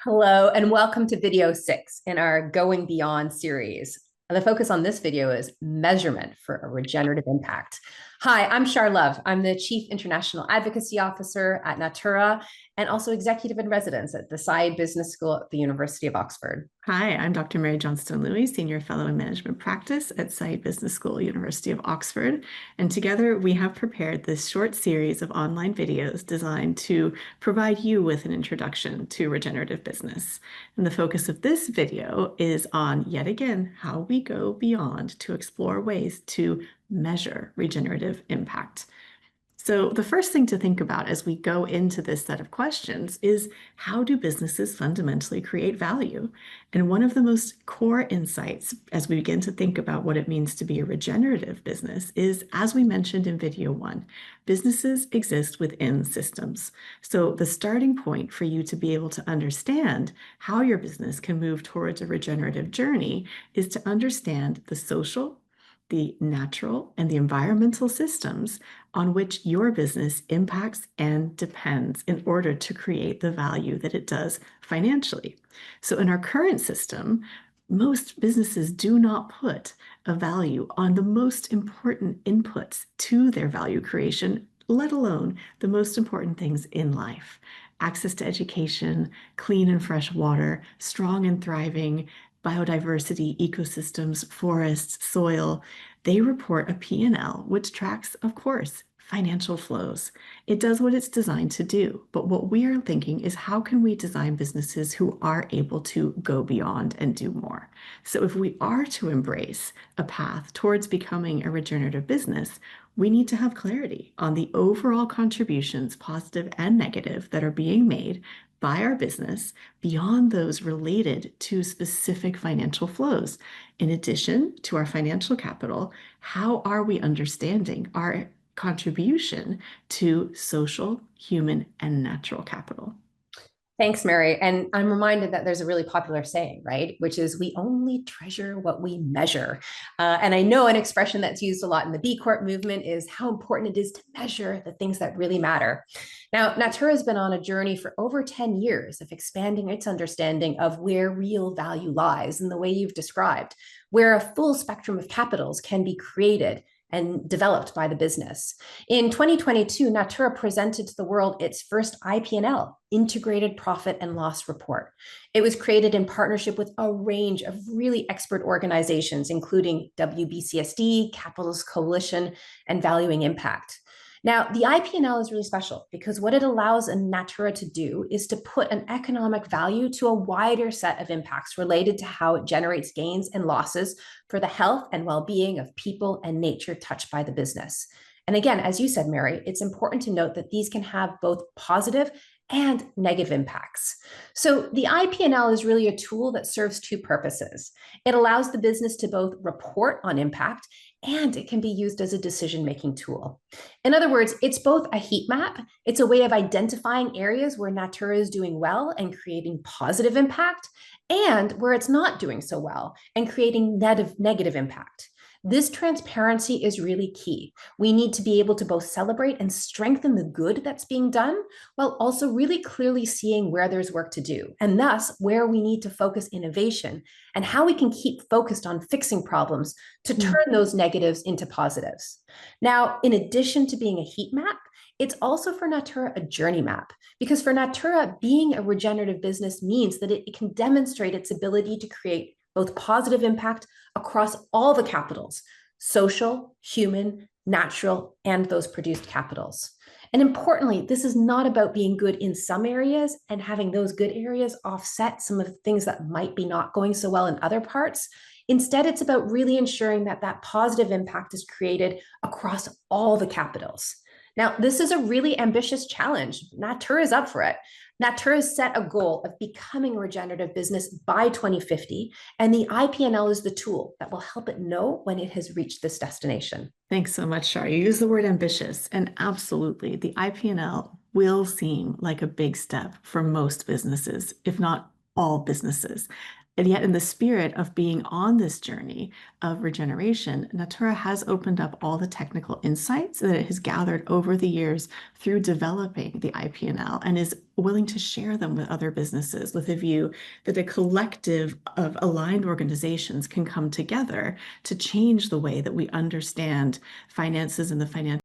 Hello, and welcome to video 6 in our Going Beyond series. And the focus on this video is measurement for a regenerative impact. Hi, I'm Char Love. I'm the Chief International Advocacy Officer at Natura and also Executive in Residence at the Saïd Business School at the University of Oxford. Hi, I'm Dr. Mary Johnstone-Louis, Senior Fellow in Management Practice at Saïd Business School, University of Oxford. And together we have prepared this short series of online videos designed to provide you with an introduction to regenerative business. And the focus of this video is on, yet again, how we go beyond to explore ways to measure regenerative impact. So the first thing to think about as we go into this set of questions is, how do businesses fundamentally create value? And one of the most core insights as we begin to think about what it means to be a regenerative business is, as we mentioned in video 1, businesses exist within systems. So the starting point for you to be able to understand how your business can move towards a regenerative journey is to understand the social, the natural, and the environmental systems on which your business impacts and depends in order to create the value that it does financially. So in our current system, most businesses do not put a value on the most important inputs to their value creation, let alone the most important things in life. Access to education, clean and fresh water, strong and thriving biodiversity, ecosystems, forests, soil. They report a P&L, which tracks, of course, financial flows. It does what it's designed to do. But what we are thinking is, how can we design businesses who are able to go beyond and do more? So if we are to embrace a path towards becoming a regenerative business, we need to have clarity on the overall contributions, positive and negative, that are being made by our business beyond those related to specific financial flows. In addition to our financial capital, how are we understanding our contribution to social, human, and natural capital? Thanks, Mary. And I'm reminded that there's a really popular saying, right? Which is, we only treasure what we measure. And I know an expression that's used a lot in the B Corp movement is how important it is to measure the things that really matter. Now, Natura has been on a journey for over 10 years of expanding its understanding of where real value lies in the way you've described, where a full spectrum of capitals can be created and developed by the business. In 2022, Natura presented to the world its first IP&L, Integrated Profit and Loss Report. It was created in partnership with a range of really expert organizations, including WBCSD, Capitalist Coalition, and Valuing Impact. Now, the IP&L is really special because what it allows a Natura to do is to put an economic value to a wider set of impacts related to how it generates gains and losses for the health and well-being of people and nature touched by the business. And again, as you said, Mary, it's important to note that these can have both positive and negative impacts. So the IP&L is really a tool that serves two purposes. It allows the business to both report on impact, and it can be used as a decision-making tool. In other words, it's both a heat map, it's a way of identifying areas where Natura is doing well and creating positive impact, and where it's not doing so well and creating negative impact. This transparency is really key. We need to be able to both celebrate and strengthen the good that's being done, while also really clearly seeing where there's work to do, and thus where we need to focus innovation and how we can keep focused on fixing problems to turn those negatives into positives. Now, in addition to being a heat map, it's also for Natura a journey map, because for Natura, being a regenerative business means that it can demonstrate its ability to create both positive impact across all the capitals: social, human, natural, and those produced capitals. And importantly, this is not about being good in some areas and having those good areas offset some of the things that might be not going so well in other parts. Instead, it's about really ensuring that that positive impact is created across all the capitals. Now, this is a really ambitious challenge. Natura is up for it. Natura has set a goal of becoming a regenerative business by 2050, and the IP&L is the tool that will help it know when it has reached this destination. Thanks so much, Shar. You use the word ambitious, and absolutely, the IP&L will seem like a big step for most businesses, if not all businesses. And yet, in the spirit of being on this journey of regeneration, Natura has opened up all the technical insights that it has gathered over the years through developing the IP&L and is willing to share them with other businesses with a view that a collective of aligned organizations can come together to change the way that we understand finances and the financial